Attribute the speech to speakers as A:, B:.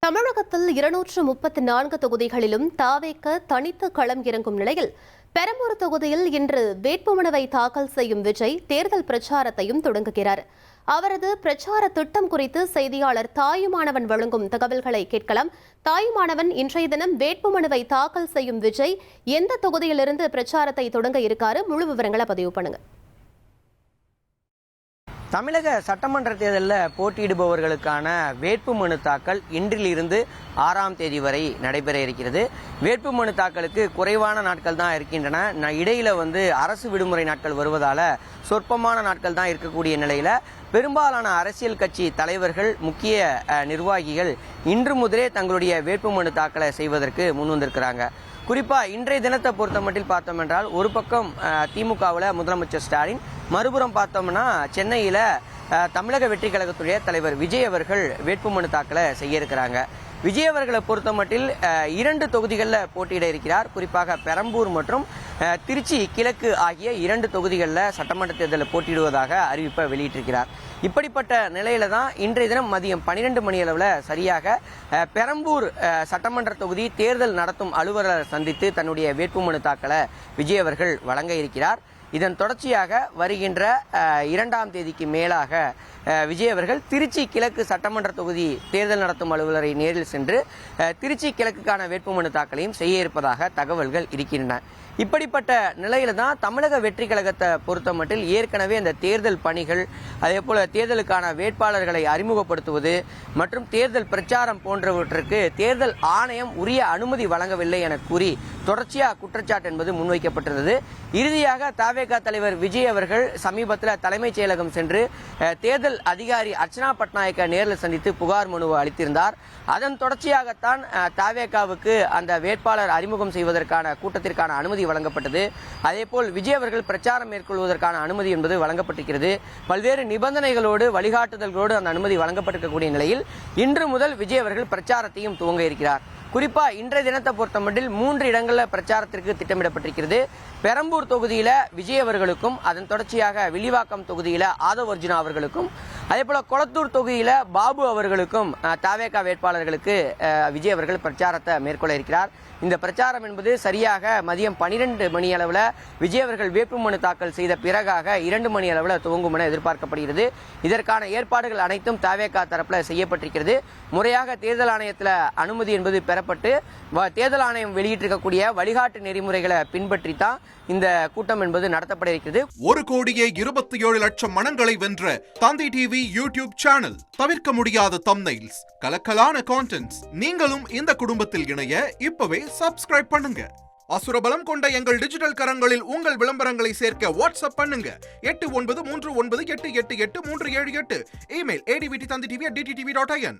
A: தமிழகத்தில் 234 தொகுதிகளிலும் தாவேக தனித்து களம் இறங்கும் நிலையில் பெரம்பூர் தொகுதியில் இன்று வேட்புமனுவை தாக்கல் செய்யும் விஜய் தேர்தல் பிரச்சாரத்தையும் தொடங்குகிறார். அவரது பிரச்சார திட்டம் குறித்து செய்தியாளர் தாயுமானவன் வழங்கும் தகவல்களை கேட்கலாம். தாயுமானவன், இன்றைய தினம் வேட்புமனுவை தாக்கல் செய்யும் விஜய் எந்த தொகுதியிலிருந்து பிரச்சாரத்தை தொடங்க இருக்காரு? முழு விவரங்களை பதிவு பண்ணுங்க.
B: தமிழக சட்டமன்ற தேர்தலில் போட்டியிடுபவர்களுக்கான வேட்புமனு தாக்கல் இன்றிலிருந்து 6ஆம் தேதி வரை நடைபெற இருக்கிறது. வேட்புமனு தாக்கலுக்கு குறைவான நாட்கள் தான் இருக்கின்றன. இடையில அரசு விடுமுறை நாட்கள் வருவதால சொற்பமான நாட்கள் தான் இருக்கக்கூடிய நிலையில பெரும்பாலான அரசியல் கட்சி தலைவர்கள், முக்கிய நிர்வாகிகள் இன்று முதலே தங்களுடைய வேட்புமனு தாக்கலை செய்வதற்கு முன்வந்திருக்கிறாங்க. குறிப்பா இன்றைய தினத்தை பொறுத்த மட்டில் பார்த்தோம் என்றால், ஒரு பக்கம் திமுகவில் முதலமைச்சர் ஸ்டாலின், மறுபுறம் பார்த்தோம்னா சென்னையில தமிழக வெற்றி கழகத்துடைய தலைவர் விஜய் அவர்கள் வேட்புமனு தாக்கலை செய்ய இருக்கிறாங்க. விஜய் அவர்களை பொறுத்த மட்டில் 2 தொகுதிகளில் போட்டியிட இருக்கிறார். குறிப்பாக பெரம்பூர் மற்றும் திருச்சி கிழக்கு ஆகிய 2 தொகுதிகளில் சட்டமன்ற தேர்தலில் போட்டியிடுவதாக அறிவிப்பை வெளியிட்டிருக்கிறார். இப்படிப்பட்ட நிலையில தான் இன்றைய தினம் மதியம் 12 மணி அளவில் சரியாக பெரம்பூர் சட்டமன்ற தொகுதி தேர்தல் நடத்தும் அலுவலரை சந்தித்து தன்னுடைய வேட்புமனு தாக்கலை விஜய் அவர்கள் வழங்க இருக்கிறார். இதன் தொடர்ச்சியாக வருகின்ற 2ஆம் தேதிக்கு மேலாக விஜய் அவர்கள் திருச்சி கிழக்கு சட்டமன்ற தொகுதி தேர்தல் நடத்தும் அலுவலரை நேரில் சென்று திருச்சி கிழக்குக்கான வேட்புமனு தாக்கலையும் செய்ய இருப்பதாக தகவல்கள் இருக்கின்றன. இப்படிப்பட்ட நிலையில தான் தமிழக வெற்றி கழகத்தை பொறுத்த மட்டில் ஏற்கனவே இந்த தேர்தல் பணிகள், அதே போல தேர்தலுக்கான வேட்பாளர்களை அறிமுகப்படுத்துவது மற்றும் தேர்தல் பிரச்சாரம் போன்றவற்றிற்கு தேர்தல் ஆணையம் உரிய அனுமதி வழங்கவில்லை என கூறி தொடர்ச்சியாக குற்றச்சாட்டு என்பது முன்வைக்கப்பட்டிருந்தது. இறுதியாக தவேக தலைவர் விஜய் அவர்கள் சமீபத்தில் தலைமைச் செயலகம் சென்று தேர்தல் அதிகாரி அர்ச்சனா பட்நாயக்க நேரில் சந்தித்து புகார் மனுவை அளித்திருந்தார். அதன் தொடர்ச்சியாகத்தான் தவேகாவுக்கு அந்த வேட்பாளர் அறிமுகம் செய்வதற்கான கூட்டத்திற்கான அனுமதி வழங்கப்பட்டது. அதேபோல் விஜய் அவர்கள் பிரச்சாரம் மேற்கொள்வதற்கான அனுமதி என்பது வழங்கப்பட்டிருக்கிறது. பல்வேறு நிபந்தனைகளோடு வழிகாட்டுதல்களோடு அந்த அனுமதி வழங்கப்பட்டிருக்கக்கூடிய நிலையில் இன்று முதல் விஜய் அவர்கள் பிரச்சாரத்தையும் துவங்க இருக்கிறார். குறிப்பா இன்றைய தினத்தை பொறுத்த மட்டில் 3 இடங்களில் பிரச்சாரத்திற்கு திட்டமிடப்பட்டிருக்கிறது. பெரம்பூர் தொகுதியில விஜய் அவர்களுக்கும், அதன் தொடர்ச்சியாக வில்லிவாக்கம் தொகுதியில ஆதவ் அர்ஜுனா அவர்களுக்கும், அதே போல கொளத்தூர் தொகுதியில பாபு அவர்களுக்கும் தவேக வேட்பாளர்களுக்கு விஜய் அவர்கள் பிரச்சாரத்தை மேற்கொள்ள இருக்கிறார். இந்த பிரச்சாரம் என்பது சரியாக மதியம் 12 மணி அளவில் விஜய் அவர்கள் வேட்புமனு தாக்கல் செய்த பிறகாக 2 மணி அளவில் துவங்கும் என எதிர்பார்க்கப்படுகிறது. இதற்கான ஏற்பாடுகள் அனைத்தும் தவேக தரப்பில் செய்யப்பட்டிருக்கிறது. முறையாக தேர்தல் ஆணையத்தில் அனுமதி என்பது பெறப்பட்டு தேர்தல் ஆணையம் வெளியிட்டிருக்கக்கூடிய வழிகாட்டு நெறிமுறைகளை பின்பற்றித்தான் இந்த கூட்டம் என்பது நடத்தப்பட இருக்கிறது.
C: 1,27,00,000 மனங்களை வென்ற தந்தி டிவி யூடியூப் சேனல். தவிர்க்க முடியாத தம்ப்நெயில்ஸ், கலக்கலான கான்டென்ட்ஸ். நீங்களும் இந்த குடும்பத்தில் இணைய இப்பவே சப்ஸ்கிரைப் பண்ணுங்க. அசுரபலம் கொண்ட எங்கள் டிஜிட்டல் கரங்களில் உங்கள் விளம்பரங்களை சேர்க்க வாட்ஸ்அப் பண்ணுங்க. 8939888378. Email advttv@dttv.in.